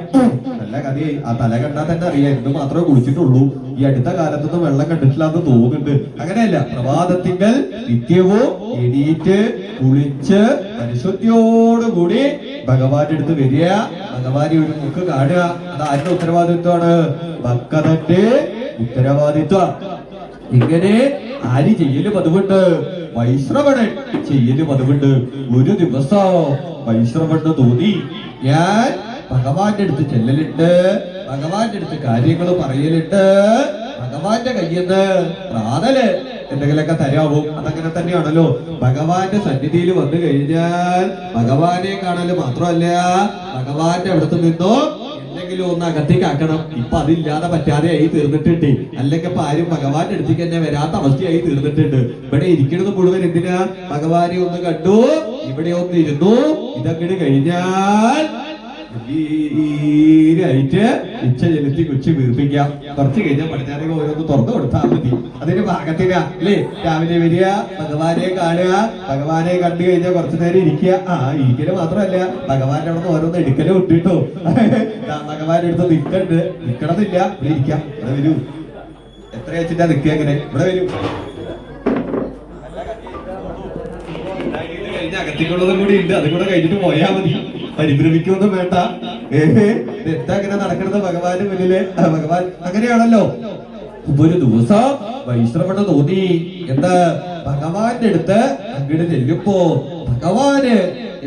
നല്ല കഥയായി. ആ തല കണ്ടാൽ തന്നെ അറിയാം എന്ത് മാത്രമേ കുളിച്ചിട്ടുള്ളൂ. ഈ അടുത്ത കാലത്തൊന്നും വെള്ളം കണ്ടിട്ടില്ല എന്ന് തോന്നുന്നുണ്ട്. അങ്ങനെയല്ല, പ്രഭാതത്തിങ്കൽ നിത്യവും എണീറ്റ് കുളിച്ച് പരിശുദ്ധിയോടുകൂടി ഭഗവാന്റെ അടുത്ത് വരിക, ഭഗവാനെ ഒരു മുക്ക് കാണുക. അത് ആരുടെ ഉത്തരവാദിത്വമാണ്? ഭക്തന്റെ ഉത്തരവാദിത്വം. ഇങ്ങനെ ആര് ചെയ്യല് പതിവുണ്ട്? വൈശ്രവണൻ ചെയ്യല് പതിവുണ്ട്. ഒരു ദിവസം വൈശ്രവണ് തോന്നി, ഞാൻ ഭഗവാന്റെ അടുത്ത് ചെല്ലലുണ്ട്, ഭഗവാന്റെ അടുത്ത് കാര്യങ്ങൾ പറയലുണ്ട്, ഭഗവാന്റെ കയ്യിൽ നിന്ന് പ്രാതല് എന്തെങ്കിലുമൊക്കെ തരാവും. അതങ്ങനെ തന്നെയാണല്ലോ. ഭഗവാന്റെ സന്നിധിയിൽ വന്നു കഴിഞ്ഞാൽ ഭഗവാനെ കാണല് മാത്രമല്ല, ഭഗവാന്റെ അടുത്ത് നിന്നോ എന്തെങ്കിലും ഒന്ന് അകത്തേക്ക് ആക്കണം. ഇപ്പൊ അതില്ലാതെ പറ്റാതെയായി തീർന്നിട്ടുണ്ട്. അല്ലെങ്കിൽ ഇപ്പൊ ആരും ഭഗവാന്റെ അടുത്തേക്ക് തന്നെ വരാത്ത അവസ്ഥയായി തീർന്നിട്ടുണ്ട്. ഇവിടെ ഇരിക്കുന്നത് മുഴുവൻ എന്തിനാ? ഭഗവാനെ ഒന്ന് കണ്ടു, ഇവിടെ ഒന്ന് ഇരുന്നു, ഇതങ്ങോട്ട് കഴിഞ്ഞാൽ ായിട്ട് ഇച്ഛ ചെലുത്തി കൊച്ചു വീർപ്പിക്കാം. കുറച്ച് കഴിഞ്ഞാൽ പടിഞ്ഞാറേക്ക് ഓരോന്ന് തുറന്നു കൊടുത്താൽ മതി. അതിന് ഭാഗത്തിനാ അല്ലേ? രാവിലെ വരിക, ഭഗവാനെ കാണുക, ഭഗവാനെ കണ്ടു കഴിഞ്ഞാൽ കുറച്ചു നേരം ഇരിക്കുക. ഇരിക്കല് മാത്രമല്ല, ഭഗവാന്റെ അവിടെ നിന്ന് ഓരോന്ന് എടുക്കലും ഉണ്ട് കേട്ടോ. ഭഗവാന്റെ അടുത്ത് നിക്കണമെന്നില്ല, ഇവിടെ ഇരിക്കാം. ഇവിടെ വരൂ. എത്ര വെച്ചിട്ടാ നിൽക്കുക? അങ്ങനെ ഇവിടെ വരൂ. അകത്തേക്കുള്ളതും കൂടി ഉണ്ട്, അതും കൂടെ കഴിഞ്ഞിട്ട് പോയാ മതി. പരിഭ്രമിക്കൊന്നും വേണ്ട. എന്താ ഇങ്ങനെ നടക്കുന്നത് ഭഗവാന്റെ മുന്നില്? ഭഗവാൻ അങ്ങനെയാണല്ലോ. ഒരു ദിവസം വൈശ്രവണ തോന്നി, എന്താ ഭഗവാന്റെ അടുത്ത് അങ്ങോട്ട് ചെല്ലുമ്പോ ഭഗവാന്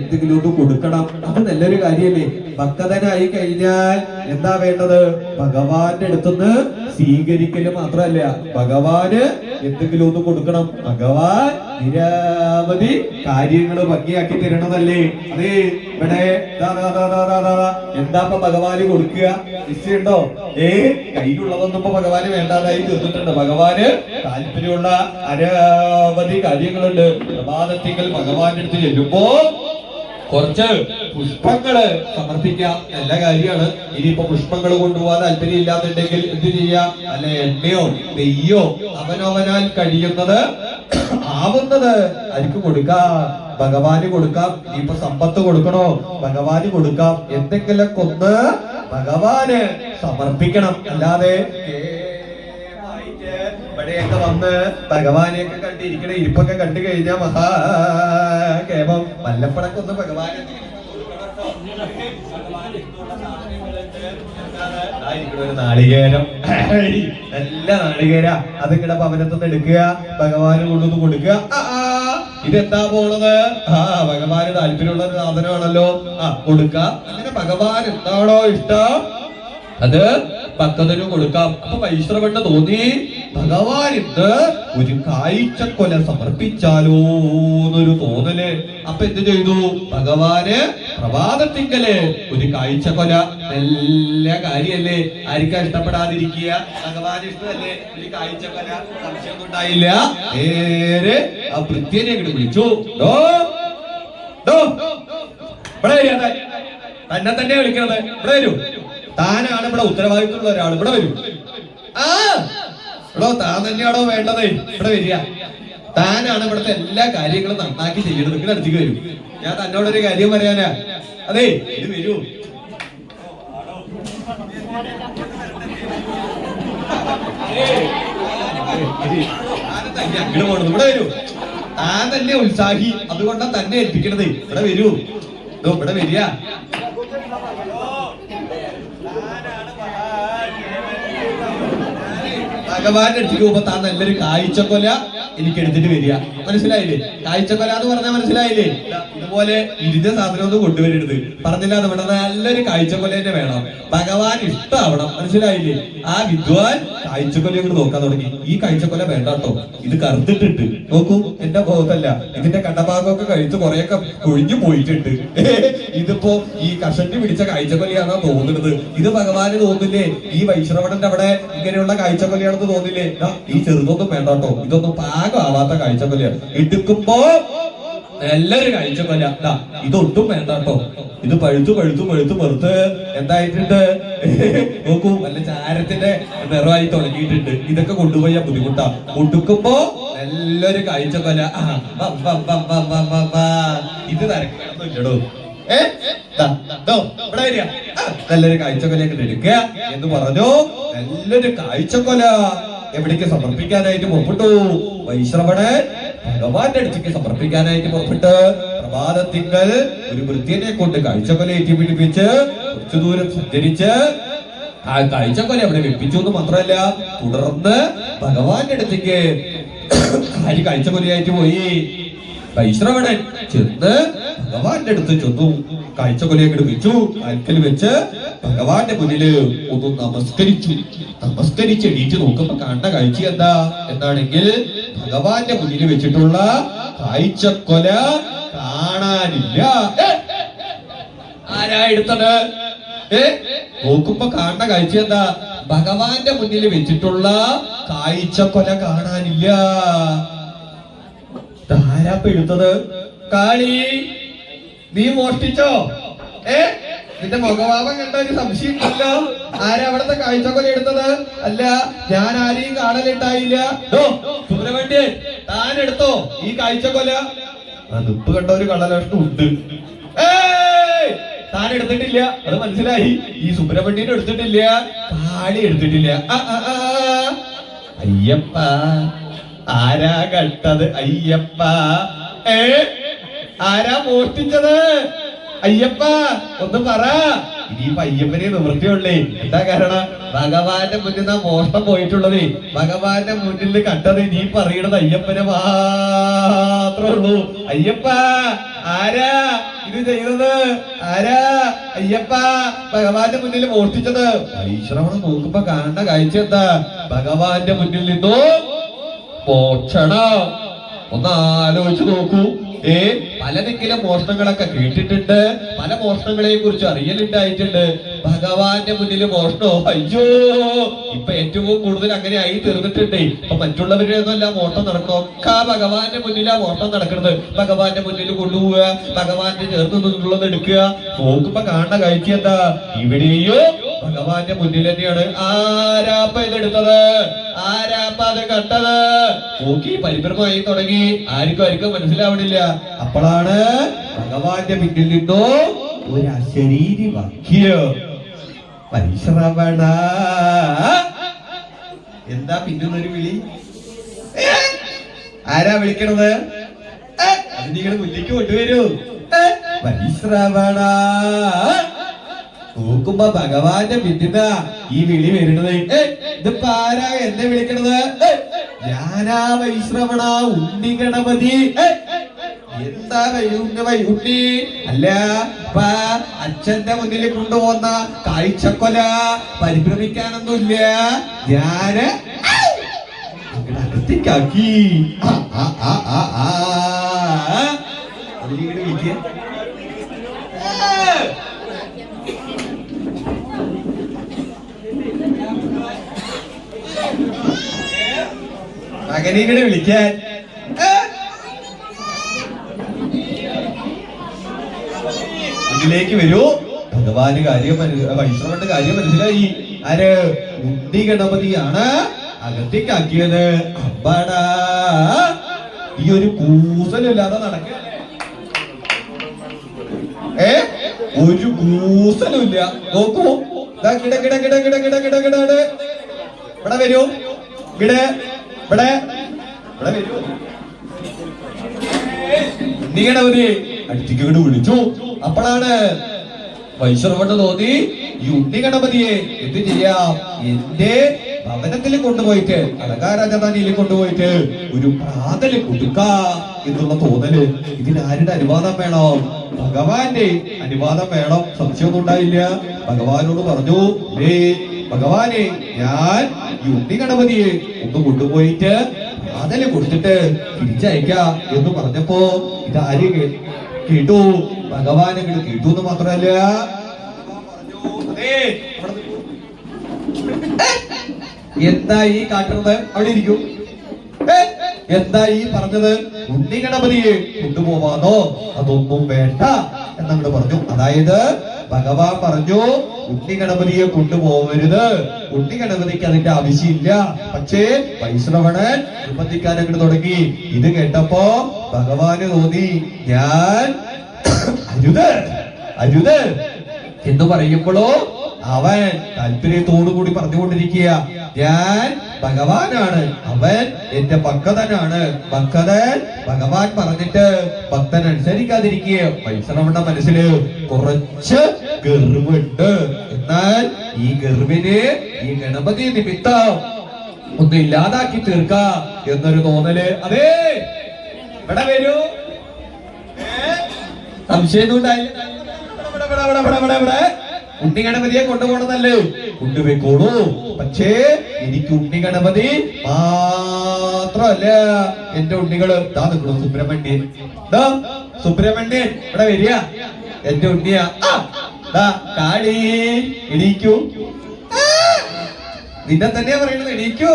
എന്തെങ്കിലും ഒന്ന് കൊടുക്കണം. അത് നല്ലൊരു കാര്യമല്ലേ? ഭക്തനായി കഴിഞ്ഞാൽ എന്താ വേണ്ടത്? ഭഗവാന്റെ അടുത്തുനിന്ന് സ്വീകരിക്കല് മാത്രമല്ല, ഭഗവാന് എന്തെങ്കിലും ഒന്ന് കൊടുക്കണം. ഭഗവാൻ നിരവധി കാര്യങ്ങൾ ഭംഗിയാക്കി തരണതല്ലേ. അതെ, ഇവിടെ എന്താ ഇപ്പൊ ഭഗവാന് കൊടുക്കുക? നിശ്ചയുണ്ടോ? കയ്യിലുള്ളതൊന്നും ഇപ്പൊ ഭഗവാന് വേണ്ടാതായി തീർന്നിട്ടുണ്ട്. ഭഗവാന് താല്പര്യമുള്ള അനവധി കാര്യങ്ങളുണ്ട്. പ്രഭാതത്തിങ്കൽ ഭഗവാന്റെ അടുത്ത് ചെല്ലുമ്പോ കുറച്ച് പുഷ്പങ്ങള് സമർപ്പിക്കാം. നല്ല കാര്യമാണ്. ഇനിയിപ്പോ പുഷ്പങ്ങൾ കൊണ്ടുപോകാൻ താല്പര്യം ഇല്ലാന്നുണ്ടെങ്കിൽ എന്ത് ചെയ്യാം? അല്ലെ എണ്ണയോ നെയ്യോ അവനവനാൽ കഴിയുന്നത് ആവുന്നത് ആർക്ക് കൊടുക്കാം? ഭഗവാന് കൊടുക്കാം. ഇനിയിപ്പോ സമ്പത്ത് കൊടുക്കണോ? ഭഗവാന് കൊടുക്കാം. എന്തെങ്കിലൊക്കെ ഒന്ന് ഭഗവാന് സമർപ്പിക്കണം. അല്ലാതെ ഇവിടെയൊക്കെ വന്ന് ഭഗവാനെയൊക്കെ കണ്ടിരിക്കണ ഇരിപ്പൊക്കെ കണ്ടു കഴിഞ്ഞാൽ മഹാകേമം. വല്ലപ്പഴൊക്കെ ഒന്ന് ഭഗവാനെ നാളികേരം, നല്ല നാളികേര, അതിങ്ങനെ ഭവനത്തുനിന്ന് എടുക്കുക, ഭഗവാന് കൊണ്ടുവന്ന് കൊടുക്കുക. ഇതെന്താ പോണത്? ഭഗവാന് താല്പര്യമുള്ള ഒരു സാധനമാണല്ലോ. കൊടുക്ക. അങ്ങനെ ഭഗവാൻ എന്താണോ ഇഷ്ടം അത് ഭക്തനും കൊടുക്കാം. അപ്പൊ വൈശ്രവണ്ണ തോന്നി, ഭഗവാൻ ഇന്ന് ഒരു കാഴ്ചക്കൊല സമർപ്പിച്ചാലോ എന്നൊരു തോന്നല്. അപ്പൊ എന്ത് ചെയ്തു? ഭഗവാന് പ്രഭാതത്തിങ്കല് ഒരു കാഴ്ചക്കൊല. നല്ല കാര്യല്ലേ? ആർക്കാ ഇഷ്ടപ്പെടാതിരിക്കുക? ഭഗവാൻ ഇഷ്ടമല്ലേ ഒരു കാഴ്ചക്കൊല? സംശയമൊന്നും ഉണ്ടായില്ല. നേരെ ആ ഭൃത്യനെ അങ്ങോട്ട് വിളിച്ചു. തന്നെ തന്നെ വിളിക്കണത്. ഇവിടെ വരൂ. താനാണ് ഇവിടെ ഉത്തരവാദിത്തമുള്ള ഒരാൾ. ഇവിടെ വരൂ. എടോ, താൻ തന്നെയാണോ വേണ്ടത്? ഇവിടെ വരിക. താനാണ് ഇവിടുത്തെ എല്ലാ കാര്യങ്ങളും നന്നാക്കി ചെയ്യണത്. നിങ്ങളുടെ അടുത്തേക്ക് വരൂ. ഞാൻ തന്നോടൊരു കാര്യം പറയാനാ. അതെ, ഇത് വരൂ. അങ്ങോട്ട് പോണത്. ഇവിടെ വരൂ. താൻ തന്നെ ഉത്സാഹി, അതുകൊണ്ടാ തന്നെ ഏൽപ്പിക്കണത്. ഇവിടെ വരൂ. ഇവിടെ വരിക. ഭഗവാന്റെ അടുത്തേക്ക് പോകുമ്പോ താൻ നല്ലൊരു കാഴ്ചക്കൊല എനിക്ക് എടുത്തിട്ട് വരിക. മനസ്സിലായില്ലേ? കാഴ്ചക്കൊല എന്ന് പറഞ്ഞാൽ മനസ്സിലായില്ലേ? ഇതുപോലെ ഇരുന്ന സാധനം ഒന്നും കൊണ്ടുവരരുത്. പറഞ്ഞില്ല, നമ്മുടെ നല്ലൊരു കാഴ്ചക്കൊല തന്നെ വേണം. ഭഗവാൻ ഇഷ്ടമാവണം. മനസ്സിലായില്ലേ? ആ വിദ്വാൻ കാഴ്ചക്കൊല അങ്ങോട്ട് നോക്കാൻ തുടങ്ങി. ഈ കാഴ്ചക്കൊല വേണ്ട കേട്ടോ, ഇത് കറുത്തിട്ടുണ്ട്. നോക്കൂ, എന്റെ ബോധമല്ല, ഇതിന്റെ കണ്ടഭാഗമൊക്കെ കഴിച്ച് കുറെയൊക്കെ ഒഴിഞ്ഞു പോയിട്ടുണ്ട്. ഇതിപ്പോ ഈ കഷണ്ടി പിടിച്ച കാഴ്ചക്കൊലയാണോ തോന്നുന്നത്? ഇത് ഭഗവാന് തോന്നില്ലേ? ഈ വൈശ്രവണന്റെ അവിടെ ഇങ്ങനെയുള്ള കാഴ്ചക്കൊലയാണെന്ന് തോന്നില്ലേ? ഈ ചെറുതൊന്നും വേണ്ട കേട്ടോ, ഇതൊന്നും പാകമാവാത്ത കാഴ്ചക്കൊലയാണ്. എടുക്കുമ്പോ നല്ലൊരു കാഴ്ചക്കൊല. ഇതൊട്ടും വേണ്ട കേട്ടോ, ഇത് പഴുത്തു പഴുത്തു പഴുത്തു പുറത്ത് എന്തായിട്ടുണ്ട്? നോക്കൂ, നല്ല ചാരത്തിന്റെ നിറമായി തുടങ്ങിയിട്ടുണ്ട്. ഇതൊക്കെ കൊണ്ടുപോയാൽ ബുദ്ധിമുട്ടാ. കൊടുക്കുമ്പോ നല്ലൊരു കാഴ്ചക്കൊല. ഇത് തരക്കില്ലടോ. ഇവിടെ വരിക. നല്ലൊരു കാഴ്ചക്കൊലയൊക്കെ എടുക്കുക എന്ന് പറഞ്ഞു. നല്ലൊരു കാഴ്ചക്കൊല എവിടേക്ക് സമർപ്പിക്കാനായിട്ട് പുറപ്പെട്ടു? വൈശ്രവണൻ ഭഗവാന്റെ അടുത്തേക്ക് സമർപ്പിക്കാനായിട്ട് പുറപ്പെട്ട് പ്രഭാതത്തിങ്കൽ ഒരു വൃത്യനെ കൊണ്ട് കാഴ്ചക്കൊല ഏറ്റുപിടിപ്പിച്ച് കുറച്ചു ദൂരം സഞ്ചരിച്ച് ആ കാഴ്ചക്കൊല അവിടെ വെപ്പിച്ചു എന്ന് മാത്രമല്ല, തുടർന്ന് ഭഗവാന്റെ അടുത്തേക്ക് ആര് കാഴ്ചക്കൊലയായിട്ട് പോയി? വൈശ്രവണൻ ചെന്ന് ഭഗവാന്റെ അടുത്ത് ചെന്നു. കാഴ്ചക്കൊലയൊക്കെ വെച്ചു. കാൽക്കൽ വെച്ച് ഭഗവാന്റെ മുന്നില് ഒന്ന് നമസ്കരിച്ചു. നമസ്കരിച്ച് എണീറ്റ് നോക്കുമ്പോ കാണുന്ന കാഴ്ച എന്താ എന്നാണെങ്കിൽ, ഭഗവാന്റെ മുന്നിൽ വെച്ചിട്ടുള്ള കാഴ്ചക്കൊല കാണാനില്ല. ആരാ എടുത്തത്? നോക്കുമ്പോ കാണുന്ന കാഴ്ച എന്താ? ഭഗവാന്റെ മുന്നിൽ വെച്ചിട്ടുള്ള കാഴ്ചക്കൊല കാണാനില്ല. ആരാപ്പ എടുത്തത്? കാളി, നീ മോഷ്ടിച്ചോ? നിന്റെ മുഖഭാവം കണ്ട ഒരു സംശയം ഇല്ലല്ലോ. ആരാ അവിടുത്തെ കാഴ്ചക്കൊല എടുത്തത്? അല്ല, ഞാൻ ആരെയും കാണലിട്ടായില്ല. സുബ്രഹ്മണ്യൻ, താൻ എടുത്തോ ഈ കാഴ്ചക്കൊല? അതിപ്പ് കണ്ട ഒരു കള്ളലക്ഷണം ഉണ്ട്. താൻ എടുത്തിട്ടില്ല, അത് മനസ്സിലായി. ഈ സുബ്രഹ്മണ്യൻ എടുത്തിട്ടില്ല, കാളി എടുത്തിട്ടില്ല. അയ്യപ്പ, ആരാ കട്ടത്? അയ്യപ്പ, ആരാ മോഷ്ടിച്ചത്? അയ്യപ്പ, ഒന്ന് പറ. ഇനിയിപ്പോ അയ്യപ്പനെ നിവൃത്തിയുള്ളേ. എന്താ കാരണം? ഭഗവാന്റെ മുന്നിൽ നിന്നാ മോഷണം പോയിട്ടുള്ളത്. ഭഗവാന്റെ മുന്നിൽ കണ്ടത് നീ പറയണത് അയ്യപ്പനെ മാത്രമേ ഉള്ളൂ. അയ്യപ്പ ആരാ ഇത് ചെയ്തത്? ആരാ അയ്യപ്പ ഭഗവാന്റെ മുന്നിൽ മോഷ്ടിച്ചത്? പരിശ്രമണം നോക്കുമ്പോ കാണുന്ന കാഴ്ച എന്താ? ഭഗവാന്റെ മുന്നിൽ നിന്നോ മോക്ഷണം. ഒന്ന് ആലോചിച്ച് നോക്കൂ. പല ദിക്കിലും മോഷണങ്ങളൊക്കെ കേട്ടിട്ടുണ്ട്, പല മോഷണങ്ങളെ കുറിച്ച് അറിയലുണ്ടായിട്ടുണ്ട്. ഭഗവാന്റെ മുന്നിൽ മോഷണോ? അയ്യോ, ഇപ്പൊ ഏറ്റവും കൂടുതൽ അങ്ങനെ ആയി തീർന്നിട്ടുണ്ട്. ഇപ്പൊ മറ്റുള്ളവരൊന്നുമല്ല മോഷണം നടക്കണോ, ഒക്കെ ഭഗവാന്റെ മുന്നിലാ മോഷണം നടക്കുന്നത്. ഭഗവാന്റെ മുന്നിൽ കൊണ്ടുപോവുക, ഭഗവാന്റെ ചേർത്ത് നിന്നുള്ളത് എടുക്കുക. നോക്കുമ്പോ കാണുന്ന കാഴ്ച എന്താ? ഇവിടെയോ ഭഗവാന്റെ മുന്നിൽ തന്നെയാണ്. ആരാപ്പ ഇതെടുത്തത്? ആരാപ്പ അത് കണ്ടത്? നോക്കി പരിഭ്രമമായി തുടങ്ങി. ആർക്കും മനസ്സിലാവണില്ല. അപ്പോഴാണ് ഭഗവാന്റെ പിന്നിൽ നിന്നോ ഒരു അശരീരി വാക്യം. പരിശ്രമണ. എന്താ പിന്നൊരു വിളി? ആരാ വിളിക്കണത്? അത് നിങ്ങൾ മുന്നിലേക്ക് കൊണ്ടുവരൂ. പരിശ്രമണ. നോക്കുമ്പോ ഭഗവാന്റെ പിന്നിന്ന ഈ വിളി വരുന്നത്. ഇതിപ്പോ ആരാ എന്നെ വിളിക്കണത്? ഞാനാ വൈശ്രവണ, ഉണ്ണി ഗണപതി. എന്താ ഉണ്ണി? അല്ല, അച്ഛന്റെ മുന്നിൽ കൊണ്ടുപോന്ന കാഴ്ചക്കൊല പരിഭ്രമിക്കാനൊന്നുമില്ല. ഞാന് അകത്തേക്കാക്കി. വിളിക്ക. മകനീകളെ വിളിക്കാൻ. ഇതിലേക്ക് വരൂ. ഭഗവാന് കാര്യം വൈഷ്ണവന്റെ കാര്യം മനസ്സിലായി. ആര്? ഉണ്ണി ഗണപതിയാണ് അകത്തേക്കാക്കിയത്. അമ്പാടാ, ഈ ഒരു കൂസലില്ലാതെ നടക്കുക. ഒരു കൂസലും ഇല്ല. നോക്കൂ, കിട കിട കിട കിട കിട കിട കിടാണ്. ഇവിടെ വരൂ. ഇവിടെ ഇവിടെ ഇവിടെ വരൂ. ഉണ്ണി ഗണപതി അടുത്തേക്ക് വിളിച്ചു. അപ്പോഴാണ് വൈശ്രവണ് തോന്നി, ഈ ഉണ്ണി ഗണപതിയെ എന്ത് ചെയ്യാം? എന്റെ ഭവനത്തിൽ കൊണ്ടുപോയിട്ട്, അലങ്കാരാജധാനിയിൽ കൊണ്ടുപോയിട്ട് ഒരു പ്രാതല് കൊടുക്ക എന്നുള്ള തോന്നല്. ഇതിനാരുടെ അനുവാദം വേണം? ഭഗവാന്റെ അനുവാദം വേണം. സംശയമൊന്നും ഉണ്ടായില്ല. ഭഗവാനോട് പറഞ്ഞു, ഭഗവാനെ, ഞാൻ ഈ ഉണ്ണി ഗണപതിയെ ഒന്ന് കൊണ്ടുപോയിട്ട് പ്രാതല് കൊടുത്തിട്ട് തിരിച്ചയക്കാം എന്ന് പറഞ്ഞപ്പോ ഇതാര് കേട്ടു? ഭഗവാനെ കേട്ടു എന്ന് മാത്രമല്ല, എന്താ ഈ കാട്ടുന്നത്? അവിടെ ഇരിക്കും. എന്താ ഈ പറഞ്ഞത്? ഉണ്ണി ഗണപതിയെ കൊണ്ടുപോവാന്നോ? അതൊന്നും വേണ്ട എന്നങ്ങോട് പറഞ്ഞു. അതായത് ഭഗവാൻ പറഞ്ഞു, ഉണ്ണി ഗണപതിയെ കൊണ്ടുപോകരുത്, ഉണ്ണി ഗണപതിക്ക് അതിന്റെ ആവശ്യമില്ല. പക്ഷേ വൈഷ്ണവണൻ നിർബന്ധിക്കാൻ അങ്ങോട്ട് തുടങ്ങി. ഇത് കേട്ടപ്പോ ഭഗവാന് തോന്നി, ഞാൻ അരുത് അരുത് എന്ന് പറയുമ്പോഴോ അവൻ താല്പര്യത്തോടു കൂടി പറഞ്ഞുകൊണ്ടിരിക്കുക, ഞാൻ ഭഗവാനാണ്, അവൻ എന്റെ ഭക്തനാണ്. ഭക്തൻ ഭഗവാൻ പറഞ്ഞിട്ട് ഭക്തൻ അനുസരിക്കാതിരിക്കുക. വൈഷ്ണവന്റെ മനസ്സില് കുറച്ച് ഗർവുണ്ട്. എന്നാൽ ഈ ഗർവിന് ഈ ഗണപതി നിമിത്തം ഒന്ന് ഇല്ലാതാക്കി തീർക്ക എന്നൊരു തോന്നല്. അതെ, ഇവിടെ വരൂ. സംശയമൊന്നും ഉണ്ടായില്ല. ഉണ്ണി ഗണപതിയെ കൊണ്ടുപോകണമെന്നല്ലേ? കൊണ്ടുപോയിക്കോളൂ. പക്ഷേ എനിക്ക് ഉണ്ണി ഗണപതി മാത്രമല്ല, എന്റെ ഉണ്ണികള് ദാ നിൽക്കണു. സുബ്രഹ്മണ്യൻ, സുബ്രഹ്മണ്യൻ ഇവിടെ വരിക. എന്റെ ഉണ്ണിയാ. കാളി, എണീക്കൂ. നിന്നെ തന്നെയാ പറയണത്, എണീക്കൂ.